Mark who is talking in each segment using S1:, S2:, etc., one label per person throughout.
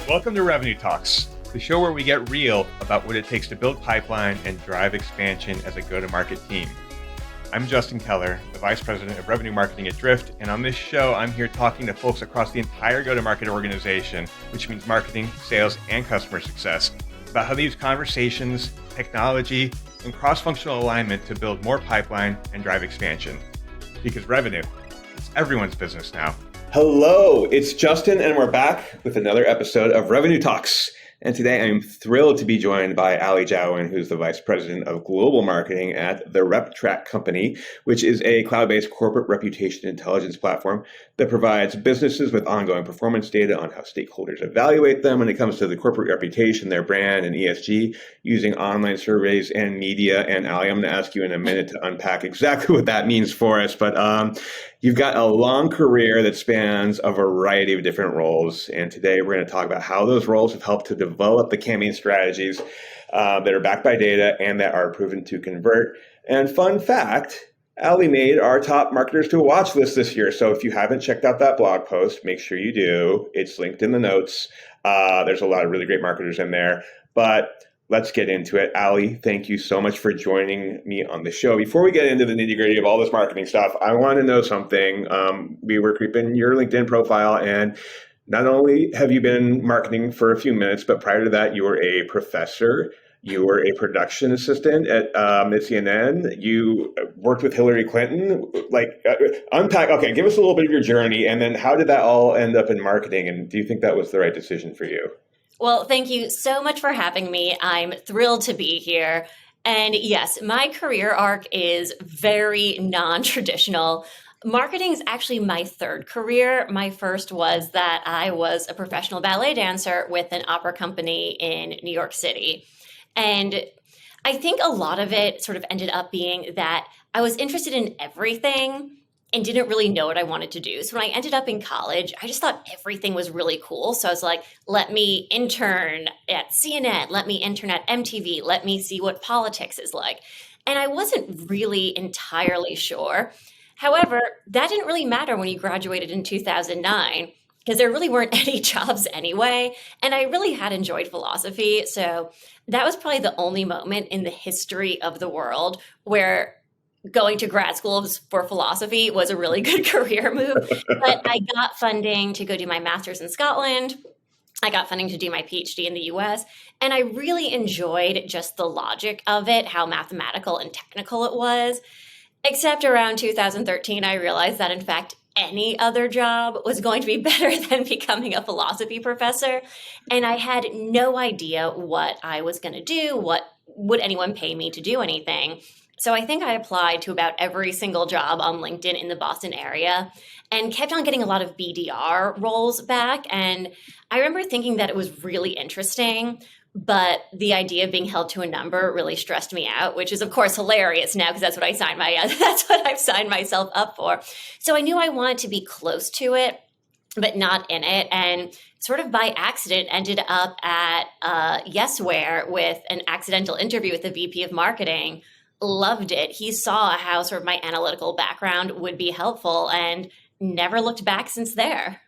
S1: Welcome to Revenue Talks, the show where we get real about what it takes to build pipeline and drive expansion as a go-to-market team. I'm Justin Keller, the Vice President of Revenue Marketing at Drift, and on this show, I'm here talking to folks across the entire go-to-market organization, which means marketing, sales, and customer success, about how they use conversations, technology, and cross-functional alignment to build more pipeline and drive expansion. Because revenue, it's everyone's business now.
S2: Hello, it's Justin, and we're back with another episode of Revenue Talks. And today I'm thrilled to be joined by Jawin, who's the Vice President of Global Marketing at the RepTrak Company, which is a cloud-based corporate reputation intelligence platform that provides businesses with ongoing performance data on how stakeholders evaluate them when it comes to the corporate reputation, their brand, and ESG, using online surveys and media. And Ali, I'm going to ask you in a minute to unpack exactly what that means for us. But you've got a long career that spans a variety of different roles. And today we're going to talk about how those roles have helped to develop the campaign strategies that are backed by data and that are proven to convert. And fun fact, Ali made our top marketers to watch list this year. So if you haven't checked out that blog post, make sure you do. It's linked in the notes. There's a lot of really great marketers in there. But let's get into it. Ali, thank you so much for joining me on the show. Before we get into the nitty-gritty of all this marketing stuff, I want to know something. We were creeping your LinkedIn profile, and not only have you been marketing for a few minutes, but prior to that, you were a professor. You were a production assistant at CNN. You worked with Hillary Clinton. Unpack. Okay, give us a little bit of your journey, and then how did that all end up in marketing? And do you think that was the right decision for you?
S3: Well, thank you so much for having me. I'm thrilled to be here. And yes, my career arc is very non-traditional. Marketing is actually my third career. My first was that I was a professional ballet dancer with an opera company in New York City. And I think a lot of it sort of ended up being that I was interested in everything and didn't really know what I wanted to do. So when I ended up in college, I just thought everything was really cool. So I was like, let me intern at CNN, let me intern at MTV, let me see what politics is like. And I wasn't really entirely sure. However, that didn't really matter when you graduated in 2009, because there really weren't any jobs anyway. And I really had enjoyed philosophy. So that was probably the only moment in the history of the world where going to grad school for philosophy was a really good career move. But I got funding to go do my master's in Scotland. I got funding to do my PhD in the US. And I really enjoyed just the logic of it, how mathematical and technical it was. Except around 2013, I realized that in fact, any other job was going to be better than becoming a philosophy professor. And I had no idea what I was going to do, what would anyone pay me to do anything. So I think I applied to about every single job on LinkedIn in the Boston area and kept on getting a lot of BDR roles back. And I remember thinking that it was really interesting, but the idea of being held to a number really stressed me out, which is of course hilarious now because that's what I've signed myself up for. So I knew I wanted to be close to it, but not in it. And sort of by accident ended up at Yesware with an accidental interview with the VP of marketing. Loved it. He saw how sort of my analytical background would be helpful and never looked back since there.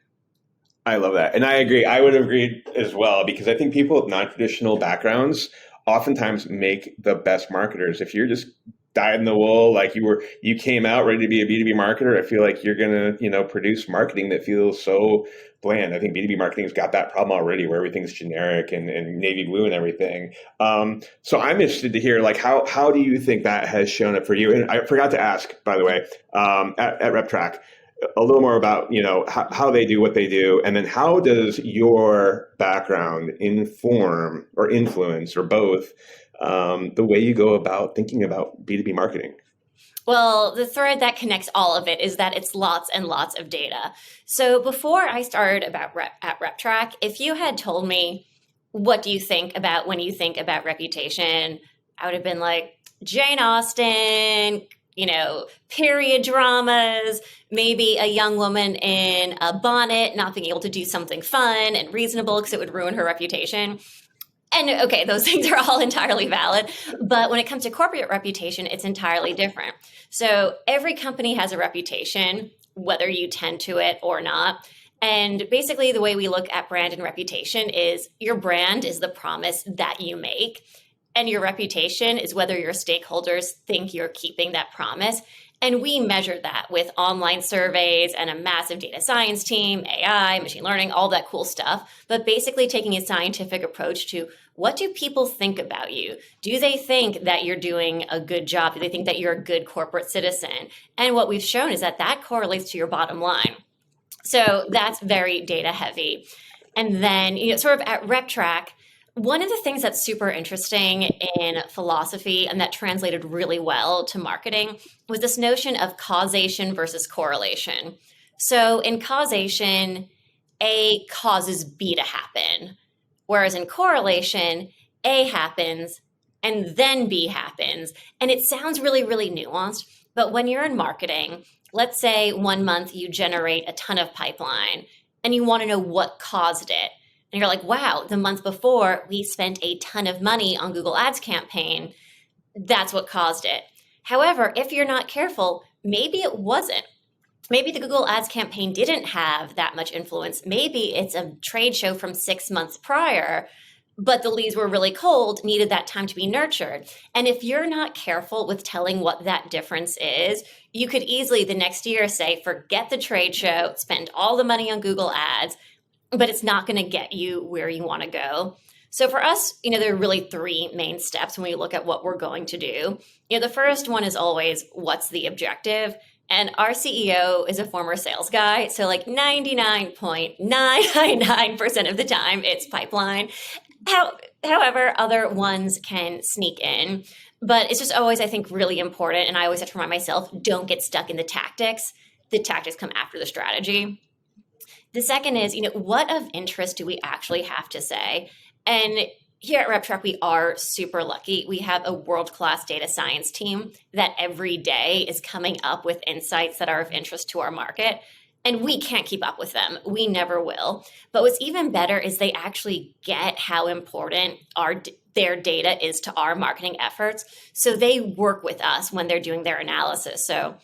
S2: I love that. And I agree. I would have agreed as well, because I think people with non-traditional backgrounds oftentimes make the best marketers. If you're just dyed in the wool, like you came out ready to be a B2B marketer, I feel like you're going to, produce marketing that feels so bland. I think B2B marketing's got that problem already where everything's generic and navy blue and everything. So I'm interested to hear, like, how do you think that has shown up for you? And I forgot to ask, by the way, at RepTrak, a little more about, how they do what they do. And then how does your background inform or influence or both the way you go about thinking about B2B marketing?
S3: Well, the thread that connects all of it is that it's lots and lots of data. So before I started at RepTrak, if you had told me, what do you think about when you think about reputation? I would have been like, Jane Austen, period dramas, maybe a young woman in a bonnet not being able to do something fun and reasonable because it would ruin her reputation. And okay, those things are all entirely valid. But when it comes to corporate reputation, it's entirely different. So every company has a reputation, whether you tend to it or not. And basically, the way we look at brand and reputation is your brand is the promise that you make, and your reputation is whether your stakeholders think you're keeping that promise. And we measure that with online surveys and a massive data science team, AI, machine learning, all that cool stuff. But basically, taking a scientific approach to what do people think about you? Do they think that you're doing a good job? Do they think that you're a good corporate citizen? And what we've shown is that that correlates to your bottom line. So that's very data heavy. And then, sort of at RepTrak, one of the things that's super interesting in philosophy and that translated really well to marketing was this notion of causation versus correlation. So in causation, A causes B to happen, whereas in correlation, A happens and then B happens. And it sounds really, really nuanced, but when you're in marketing, let's say 1 month you generate a ton of pipeline and you want to know what caused it. And you're like, wow, the month before we spent a ton of money on Google Ads campaign. That's what caused it. However, if you're not careful, maybe it wasn't. Maybe the Google Ads campaign didn't have that much influence. Maybe it's a trade show from 6 months prior, but the leads were really cold, needed that time to be nurtured. And if you're not careful with telling what that difference is, you could easily the next year say, forget the trade show, spend all the money on Google Ads, but it's not going to get you where you want to go. So for us, there are really 3 main steps when we look at what we're going to do. The first one is always, what's the objective? And our CEO is a former sales guy. So like 99.999% of the time, it's pipeline. However, other ones can sneak in. But it's just always, I think, really important. And I always have to remind myself, don't get stuck in the tactics. The tactics come after the strategy. The second is, what of interest do we actually have to say? And here at RepTrak, we are super lucky. We have a world-class data science team that every day is coming up with insights that are of interest to our market. And we can't keep up with them. We never will. But what's even better is they actually get how important their data is to our marketing efforts. So they work with us when they're doing their analysis. So,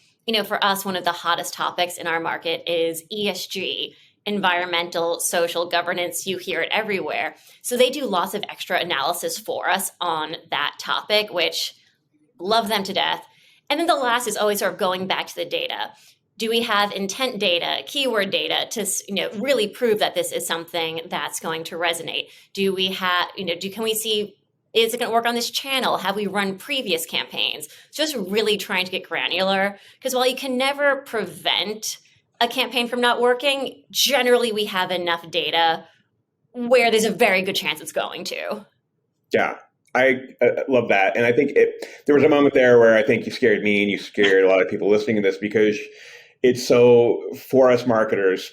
S3: for us, one of the hottest topics in our market is ESG. Environmental, social governance, you hear it everywhere. So they do lots of extra analysis for us on that topic, which love them to death. And then the last is always sort of going back to the data. Do we have intent data, keyword data to really prove that this is something that's going to resonate? Do we have, can we see, is it going to work on this channel? Have we run previous campaigns? Just really trying to get granular, because while you can never prevent a campaign from not working, generally we have enough data where there's a very good chance it's going to.
S2: Yeah, I love that. And I think there was a moment there where I think you scared me and you scared a lot of people listening to this, because it's so, for us marketers,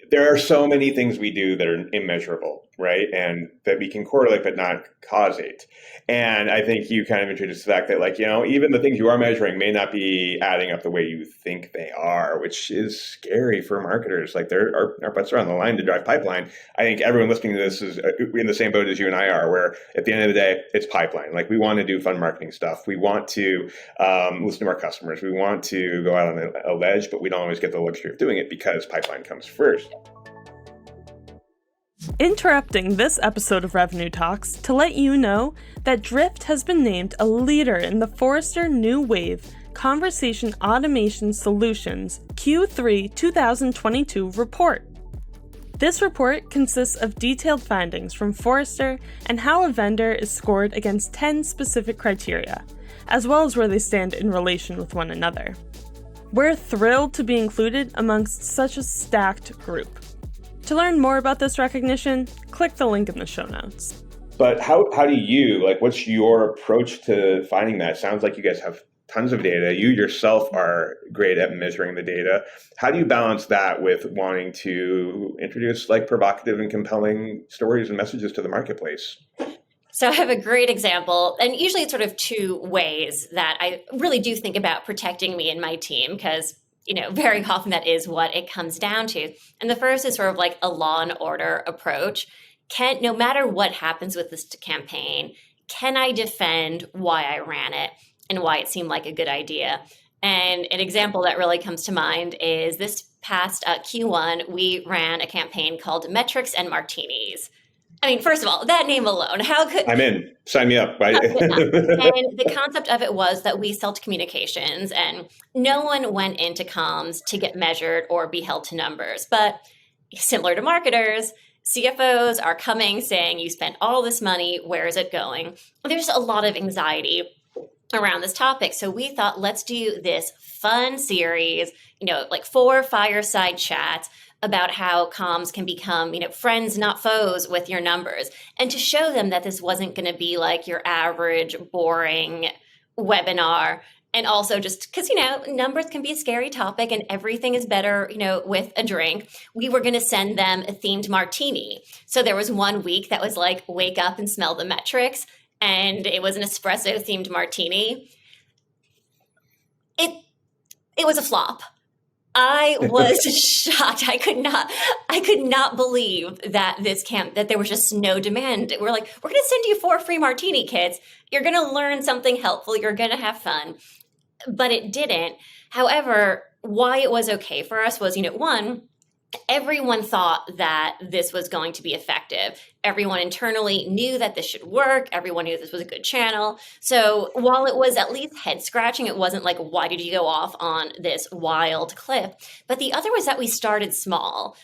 S2: there are so many things we do that are immeasurable, right? And that we can correlate but not causate. And I think you kind of introduced the fact that, even the things you are measuring may not be adding up the way you think they are, which is scary for marketers. Like, our butts are on the line to drive pipeline. I think everyone listening to this is in the same boat as you and I are, where at the end of the day, it's pipeline. Like, we want to do fun marketing stuff. We want to listen to our customers. We want to go out on a ledge, but we don't always get the luxury of doing it because pipeline comes first.
S4: Interrupting this episode of Revenue Talks to let you know that Drift has been named a leader in the Forrester New Wave Conversation Automation Solutions Q3 2022 report. This report consists of detailed findings from Forrester and how a vendor is scored against 10 specific criteria, as well as where they stand in relation with one another. We're thrilled to be included amongst such a stacked group. To learn more about this recognition, click the link in the show notes.
S2: But how do you, what's your approach to finding that? It sounds like you guys have tons of data. You yourself are great at measuring the data. How do you balance that with wanting to introduce provocative and compelling stories and messages to the marketplace?
S3: So I have a great example, and usually it's sort of 2 ways that I really do think about protecting me and my team, because very often that is what it comes down to. And the first is sort of like a law and order approach. No matter what happens with this campaign, can I defend why I ran it and why it seemed like a good idea? And an example that really comes to mind is this past Q1, we ran a campaign called Metrics and Martinis. I mean, first of all, that name alone, how could
S2: I'm in. Sign me up, right?
S3: good enough? And the concept of it was that we sell to communications, and no one went into comms to get measured or be held to numbers. But similar to marketers, CFOs are coming saying, you spent all this money, where is it going? There's a lot of anxiety around this topic. So we thought, let's do this fun series, like 4 fireside chats about how comms can become, friends, not foes with your numbers. And to show them that this wasn't going to be like your average, boring webinar. And also just because, numbers can be a scary topic and everything is better, with a drink. We were going to send them a themed martini. So there was one week that was like, wake up and smell the metrics. And it was an espresso themed martini. It was a flop. I was shocked. I could not believe that that there was just no demand. We're like, we're going to send you 4 free martini kits. You're going to learn something helpful. You're going to have fun. But it didn't. However, why it was okay for us was, one, everyone thought that this was going to be effective. Everyone internally knew that this should work. Everyone knew this was a good channel. So while it was at least head scratching, it wasn't like, why did you go off on this wild cliff? But the other was that we started small.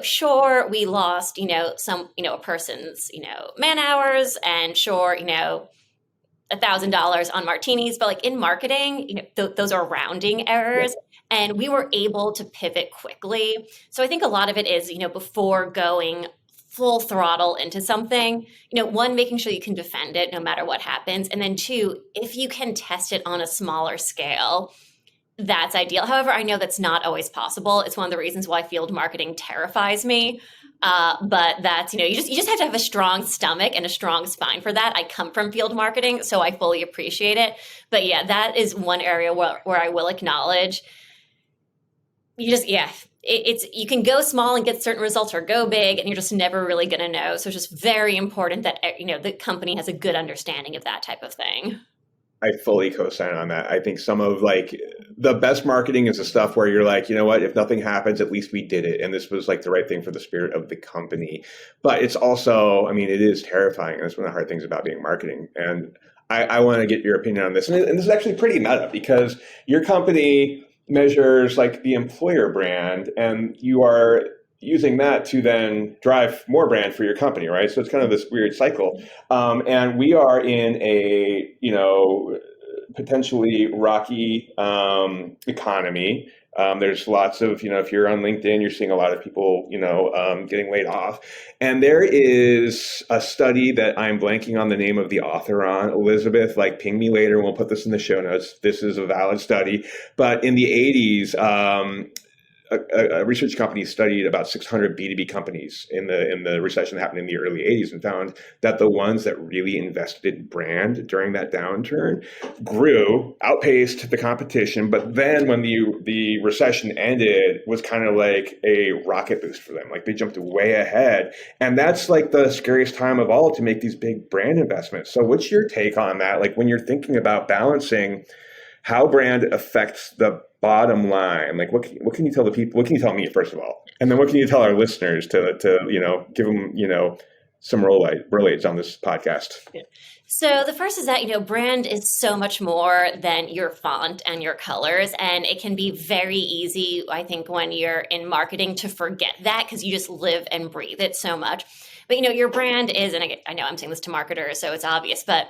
S3: Sure, we lost, a person's, man hours, and sure, $1,000 on martinis, but like in marketing, those are rounding errors. And we were able to pivot quickly. So I think a lot of it is, before going full throttle into something, one, making sure you can defend it no matter what happens. And then 2, if you can test it on a smaller scale, that's ideal. However, I know that's not always possible. It's one of the reasons why field marketing terrifies me. But that's, you just have to have a strong stomach and a strong spine for that. I come from field marketing, so I fully appreciate it. But yeah, that is one area where I will acknowledge you can go small and get certain results or go big, and you're just never really going to know. So it's just very important that, the company has a good understanding of that type of thing.
S2: I fully co-sign on that. I think some of the best marketing is the stuff where you're like, you know what, if nothing happens, at least we did it. And this was like the right thing for the spirit of the company. But it's also, it is terrifying. And that's one of the hard things about being marketing. And I want to get your opinion on this. And this is actually pretty meta because your company measures like the employer brand, and you are using that to then drive more brand for your company, right? So it's kind of this weird cycle. And we are in a, potentially rocky economy. There's lots of, if you're on LinkedIn, you're seeing a lot of people, getting laid off. And there is a study that I'm blanking on the name of the author on. Elizabeth, ping me later. We'll put this in the show notes. This is a valid study. But in the 80s, a research company studied about 600 B2B companies in the recession that happened in the early 80s and found that the ones that really invested in brand during that downturn grew, outpaced the competition. But then when the recession ended, was kind of like a rocket boost for them. Like they jumped way ahead. And that's like the scariest time of all to make these big brand investments. So what's your take on that? Like when you're thinking about balancing how brand affects the bottom line, like what can you tell the people? What can you tell me first of all, and then what can you tell our listeners to give them some rolaids on this podcast?
S3: So the first is that brand is so much more than your font and your colors, and it can be very easy, I think, when you're in marketing to forget that because you just live and breathe it so much. But your brand is, and I know I'm saying this to marketers, so it's obvious, but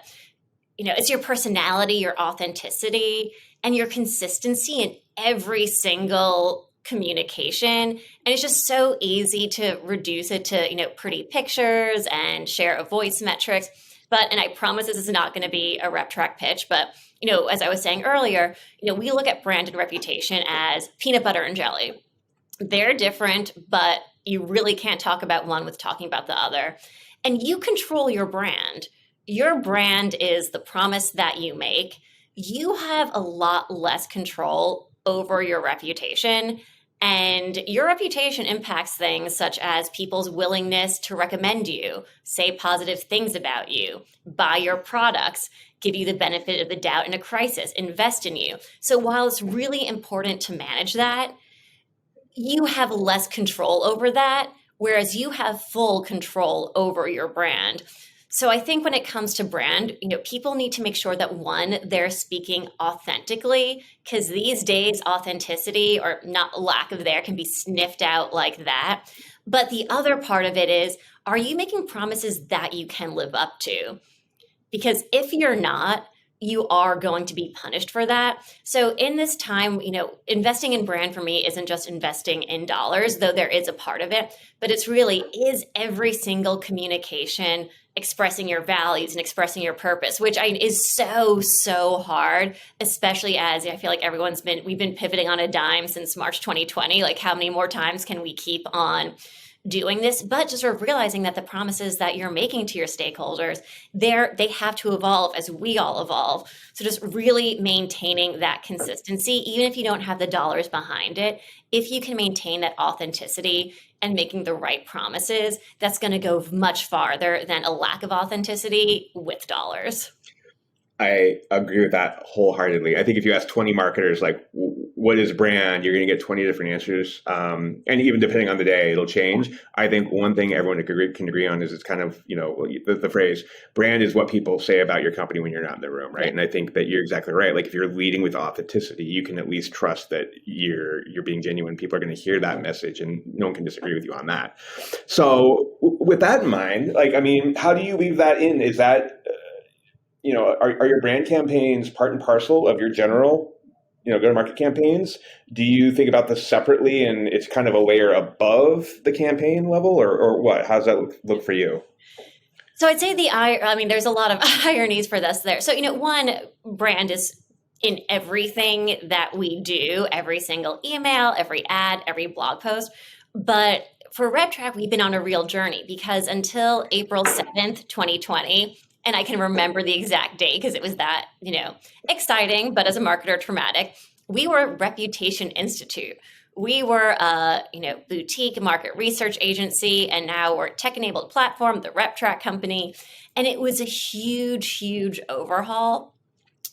S3: it's your personality, your authenticity, and your consistency in every single communication. And it's just so easy to reduce it to, pretty pictures and share a voice metrics. And I promise this is not going to be a RepTrak pitch, but, as I was saying earlier, we look at brand and reputation as peanut butter and jelly. They're different, but you really can't talk about one with talking about the other. And you control your brand. Your brand is the promise that you make. You have a lot less control over your reputation. And your reputation impacts things such as people's willingness to recommend you, say positive things about you, buy your products, give you the benefit of the doubt in a crisis, invest in you. So while it's really important to manage that, you have less control over that, whereas you have full control over your brand. So I think when it comes to brand, people need to make sure that one, they're speaking authentically, because these days authenticity or not lack of there can be sniffed out like that. But the other part of it is, are you making promises that you can live up to? Because if you're not, you are going to be punished for that. So in this time, investing in brand for me isn't just investing in dollars, though there is a part of it, but it's really is every single communication expressing your values and expressing your purpose, which is so hard, especially as I feel like we've been pivoting on a dime since March 2020. Like, how many more times can we keep on doing this? But just sort of realizing that the promises that you're making to your stakeholders, they have to evolve as we all evolve. So just really maintaining that consistency, even if you don't have the dollars behind it, if you can maintain that authenticity and making the right promises, that's going to go much farther than a lack of authenticity with dollars.
S2: I agree with that wholeheartedly. I think if you ask 20 marketers, like, what is brand, you're going to get 20 different answers. And even depending on the day, it'll change. I think one thing everyone can agree on is it's kind of, the phrase, brand is what people say about your company when you're not in the room, right? And I think that you're exactly right. Like, if you're leading with authenticity, you can at least trust that you're being genuine. People are going to hear that message, and no one can disagree with you on that. So with that in mind, how do you weave that in? Is that... are your brand campaigns part and parcel of your general, go-to-market campaigns? Do you think about this separately and it's kind of a layer above the campaign level, or what? How does that look for you?
S3: So I'd say there's a lot of ironies for this there. So, one, brand is in everything that we do, every single email, every ad, every blog post. But for RepTrak, we've been on a real journey, because until April 7th, 2020, and I can remember the exact date because it was that, exciting, but as a marketer, traumatic. We were Reputation Institute. We were a, boutique market research agency, and now we're a tech-enabled platform, the RepTrak Company. And it was a huge overhaul.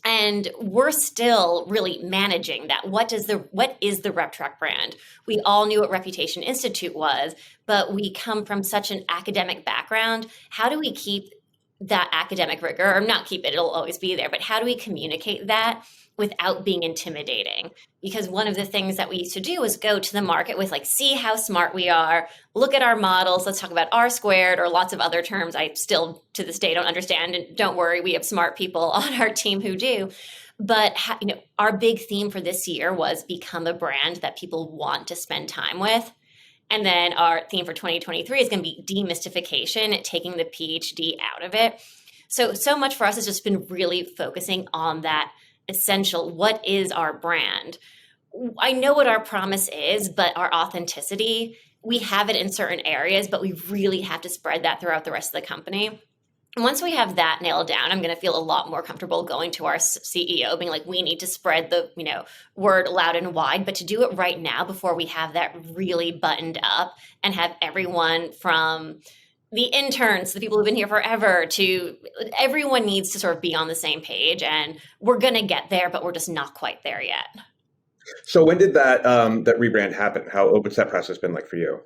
S3: And we're still really managing that. What is the RepTrak brand? We all knew what Reputation Institute was, but we come from such an academic background. How do we keep that academic rigor, or not keep it, it'll always be there, but how do we communicate that without being intimidating? Because one of the things that we used to do was go to the market with see how smart we are, look at our models, let's talk about R squared, or lots of other terms I still to this day don't understand. And don't worry, we have smart people on our team who do. But our big theme for this year was become a brand that people want to spend time with. And then our theme for 2023 is going to be demystification, taking the PhD out of it. So much for us has just been really focusing on that essential, what is our brand? I know what our promise is, but our authenticity, we have it in certain areas, but we really have to spread that throughout the rest of the company. And once we have that nailed down, I'm going to feel a lot more comfortable going to our CEO, being like, we need to spread the word loud and wide. But to do it right now, before we have that really buttoned up and have everyone from the interns, the people who've been here forever, to everyone needs to sort of be on the same page. And we're going to get there, but we're just not quite there yet.
S2: So when did that rebrand happen? What's that process been like for you?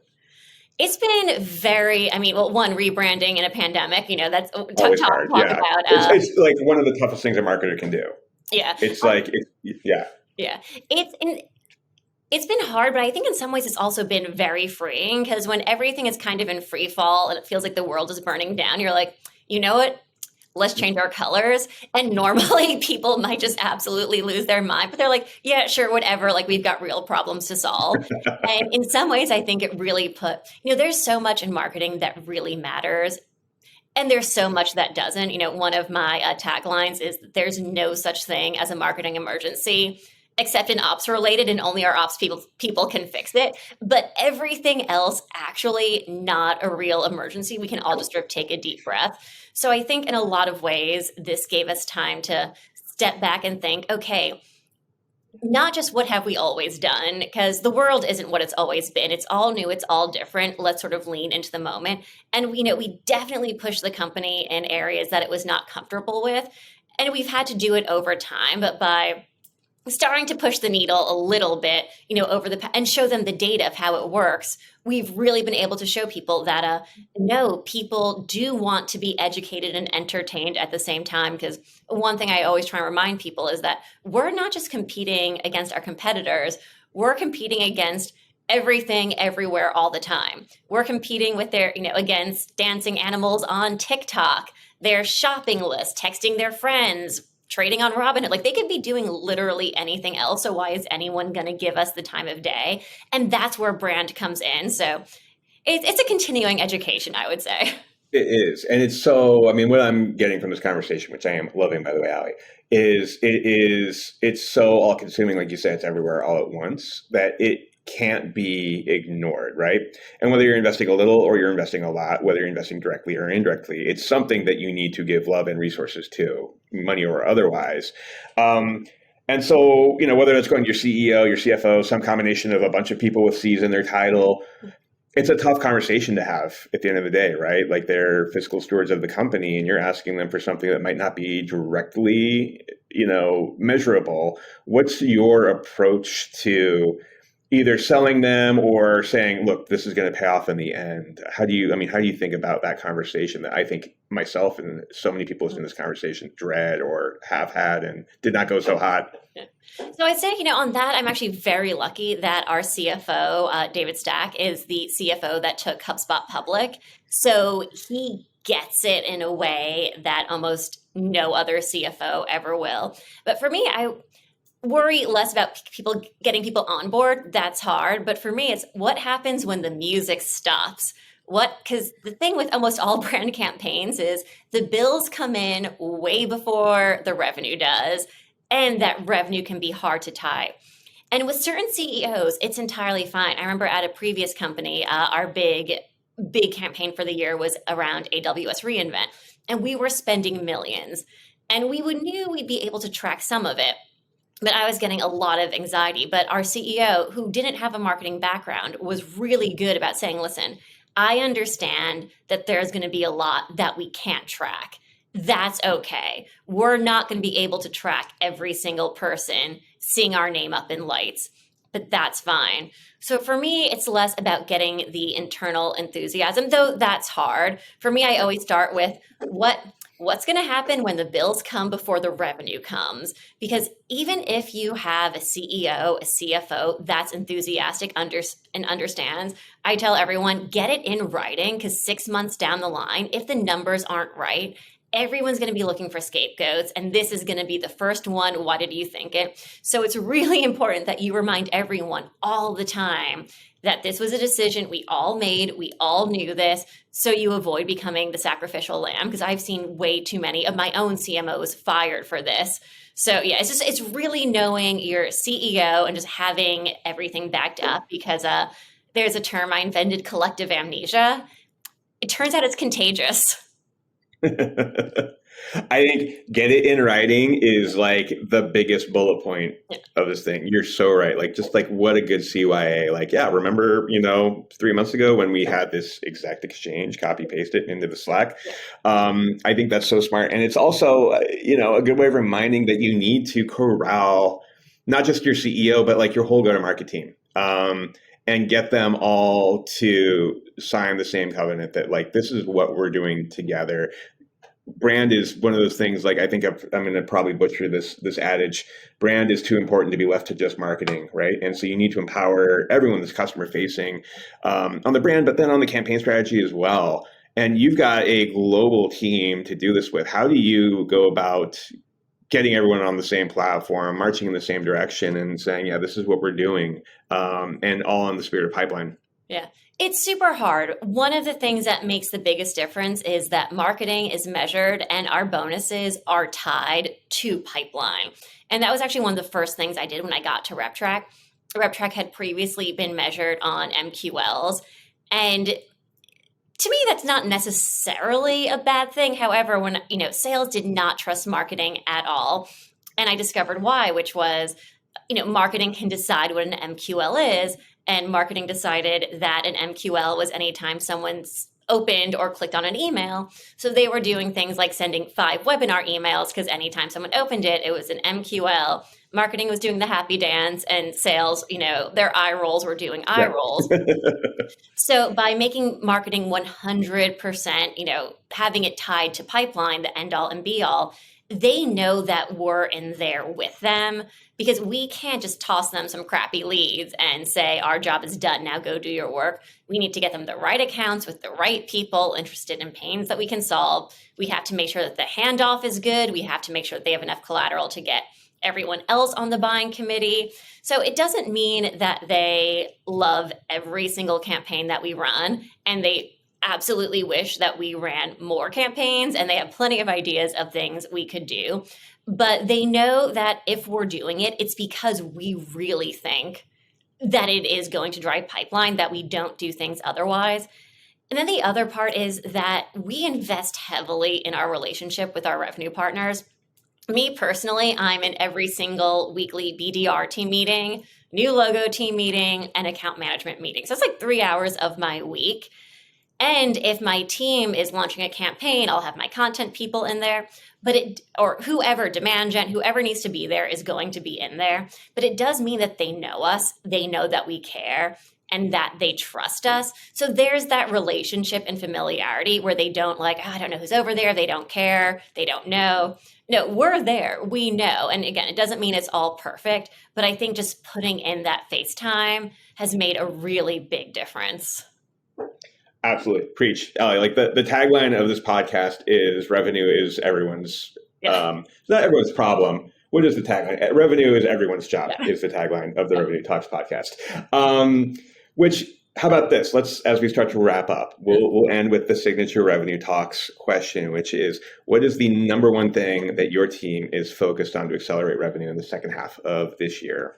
S3: It's been very, one, rebranding in a pandemic, that's
S2: always hard.
S3: About.
S2: It's like one of the toughest things a marketer can do.
S3: Yeah.
S2: It's yeah.
S3: Yeah. It's been hard, but I think in some ways it's also been very freeing, because when everything is kind of in free fall and it feels like the world is burning down, you're like, you know what? Let's change our colors. And normally people might just absolutely lose their mind, but they're like, yeah, sure, whatever. We've got real problems to solve. And in some ways, I think it really there's so much in marketing that really matters. And there's so much that doesn't. One of my taglines is there's no such thing as a marketing emergency, except in ops related, and only our ops people can fix it. But everything else, actually not a real emergency. We can all just sort of take a deep breath. So I think in a lot of ways, this gave us time to step back and think, okay, not just what have we always done, because the world isn't what it's always been. It's all new, it's all different. Let's sort of lean into the moment. And we definitely pushed the company in areas that it was not comfortable with. And we've had to do it over time, but by starting to push the needle a little bit, over and show them the data of how it works, we've really been able to show people that no, people do want to be educated and entertained at the same time. Because one thing I always try and remind people is that we're not just competing against our competitors, we're competing against everything everywhere all the time. We're competing with against dancing animals on TikTok, their shopping list, texting their friends, trading on Robinhood. Like, they could be doing literally anything else. So why is anyone going to give us the time of day? And that's where brand comes in. So it's a continuing education, I would say.
S2: It is. And it's so, I mean, what I'm getting from this conversation, which I am loving, by the way, Ali, it's so all consuming. Like you said, it's everywhere all at once that it can't be ignored, right? And whether you're investing a little or you're investing a lot, whether you're investing directly or indirectly, it's something that you need to give love and resources to, money or otherwise. And so, whether that's going to your CEO, your CFO, some combination of a bunch of people with C's in their title, it's a tough conversation to have at the end of the day, right? Like, they're fiscal stewards of the company and you're asking them for something that might not be directly, measurable. What's your approach to either selling them or saying, look, this is going to pay off in the end? How do you think about that conversation that I think myself and so many people listening to this conversation dread or have had and did not go so hot?
S3: So I'd say, on that, I'm actually very lucky that our CFO, David Stack, is the CFO that took HubSpot public. So he gets it in a way that almost no other CFO ever will. But for me, I worry less about getting people on board. That's hard. But for me, it's what happens when the music stops. Because the thing with almost all brand campaigns is the bills come in way before the revenue does, and that revenue can be hard to tie. And with certain CEOs, it's entirely fine. I remember at a previous company, our big campaign for the year was around AWS reInvent, and we were spending millions, and we knew we'd be able to track some of it. But I was getting a lot of anxiety. But our CEO, who didn't have a marketing background, was really good about saying, listen, I understand that there's going to be a lot that we can't track. That's okay. We're not going to be able to track every single person seeing our name up in lights, but that's fine. So for me, it's less about getting the internal enthusiasm, though that's hard. For me, I always start with what's going to happen when the bills come before the revenue comes? Because even if you have a CEO, a CFO that's enthusiastic and understands, I tell everyone, get it in writing, because 6 months down the line, if the numbers aren't right, everyone's going to be looking for scapegoats, and this is going to be the first one. Why did you think it? So it's really important that you remind everyone all the time that this was a decision we all made. We all knew this, so you avoid becoming the sacrificial lamb, because I've seen way too many of my own CMOs fired for this. So yeah, it's really knowing your CEO and just having everything backed up, because there's a term I invented, collective amnesia. It turns out it's contagious.
S2: I think get it in writing is like the biggest bullet point of this thing. You're so right. Like, just like, what a good CYA. Like, yeah, remember, 3 months ago when we had this exact exchange, copy paste it into the Slack. I think that's so smart. And it's also, a good way of reminding that you need to corral not just your CEO, but like your whole go-to-market team. And get them all to sign the same covenant that, like, this is what we're doing together. Brand is one of those things, like, I think I'm going to probably butcher this adage. Brand is too important to be left to just marketing, right? And so you need to empower everyone that's customer facing on the brand, but then on the campaign strategy as well. And you've got a global team to do this with. How do you go about getting everyone on the same platform, marching in the same direction, and saying, yeah, this is what we're doing, and all in the spirit of pipeline?
S3: Yeah. It's super hard. One of the things that makes the biggest difference is that marketing is measured and our bonuses are tied to pipeline. And that was actually one of the first things I did when I got to RepTrak. RepTrak had previously been measured on MQLs. And to me, that's not necessarily a bad thing. However, when sales did not trust marketing at all, and I discovered why, which was marketing can decide what an MQL is, and marketing decided that an MQL was anytime someone's opened or clicked on an email. So they were doing things like sending 5 webinar emails because anytime someone opened it, it was an MQL. Marketing was doing the happy dance, and sales, their eye rolls were doing eye rolls. So by making marketing 100%, having it tied to pipeline, the end all and be all, they know that we're in there with them, because we can't just toss them some crappy leads and say, our job is done, now go do your work. We need to get them the right accounts with the right people interested in pains that we can solve. We have to make sure that the handoff is good. We have to make sure that they have enough collateral to get everyone else on the buying committee. So it doesn't mean that they love every single campaign that we run, and they absolutely wish that we ran more campaigns, and they have plenty of ideas of things we could do. But they know that if we're doing it, it's because we really think that it is going to drive pipeline, that we don't do things otherwise. And then the other part is that we invest heavily in our relationship with our revenue partners. Me personally, I'm in every single weekly BDR team meeting, new logo team meeting, and account management meeting. So it's like 3 hours of my week. And if my team is launching a campaign, I'll have my content people in there, or whoever, demand gen, whoever needs to be there is going to be in there. But it does mean that they know us, they know that we care, and that they trust us. So there's that relationship and familiarity where they don't I don't know who's over there, they don't care, they don't know. No, we're there, we know. And again, it doesn't mean it's all perfect, but I think just putting in that FaceTime has made a really big difference.
S2: Absolutely. Preach. The tagline of this podcast is revenue is everyone's, not everyone's problem. What is the tagline? Revenue is everyone's job is the tagline of the Revenue Talks podcast. How about this? As we start to wrap up, we'll end with the signature Revenue Talks question, which is, what is the number one thing that your team is focused on to accelerate revenue in the second half of this year?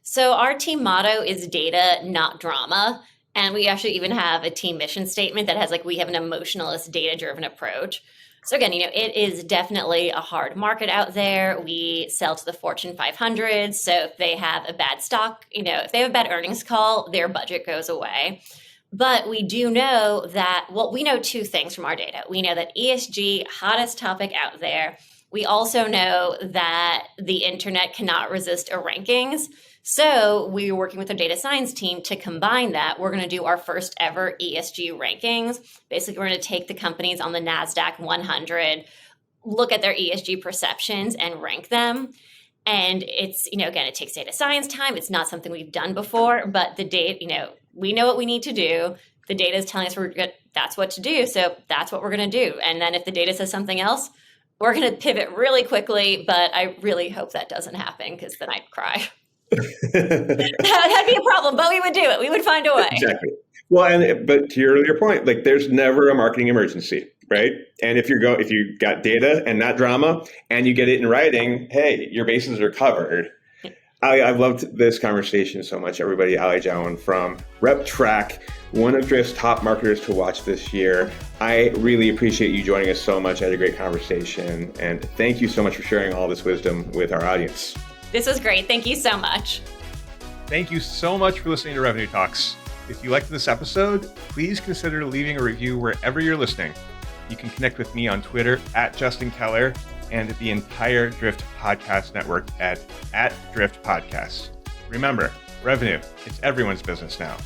S3: So our team motto is data, not drama. And we actually even have a team mission statement that has we have an emotionalist, data-driven approach. So again, it is definitely a hard market out there. We sell to the Fortune 500. So if they have a bad stock, if they have a bad earnings call, their budget goes away. But we do know that, we know 2 things from our data. We know that ESG, hottest topic out there. We also know that the internet cannot resist a rankings. So we're working with our data science team to combine that. We're going to do our first ever ESG rankings. Basically, we're going to take the companies on the NASDAQ 100, look at their ESG perceptions and rank them. And it's, again, it takes data science time. It's not something we've done before, but the data, we know what we need to do. The data is telling us that's what to do. So that's what we're going to do. And then if the data says something else, we're going to pivot really quickly. But I really hope that doesn't happen, because then I'd cry. That'd be a problem, but we would do it. We would find a way.
S2: Exactly. Well, but to your earlier point, there's never a marketing emergency, right? And if you got data and not drama, and you get it in writing, hey, your bases are covered. I've loved this conversation so much, everybody. Ali Jawin from RepTrak, one of Drift's top marketers to watch this year. I really appreciate you joining us so much. I had a great conversation, and thank you so much for sharing all this wisdom with our audience.
S3: This was great. Thank you so much.
S1: Thank you so much for listening to Revenue Talks. If you liked this episode, please consider leaving a review wherever you're listening. You can connect with me on Twitter @Justin Keller, and the entire Drift Podcast Network at Drift Podcasts. Remember, revenue, it's everyone's business now.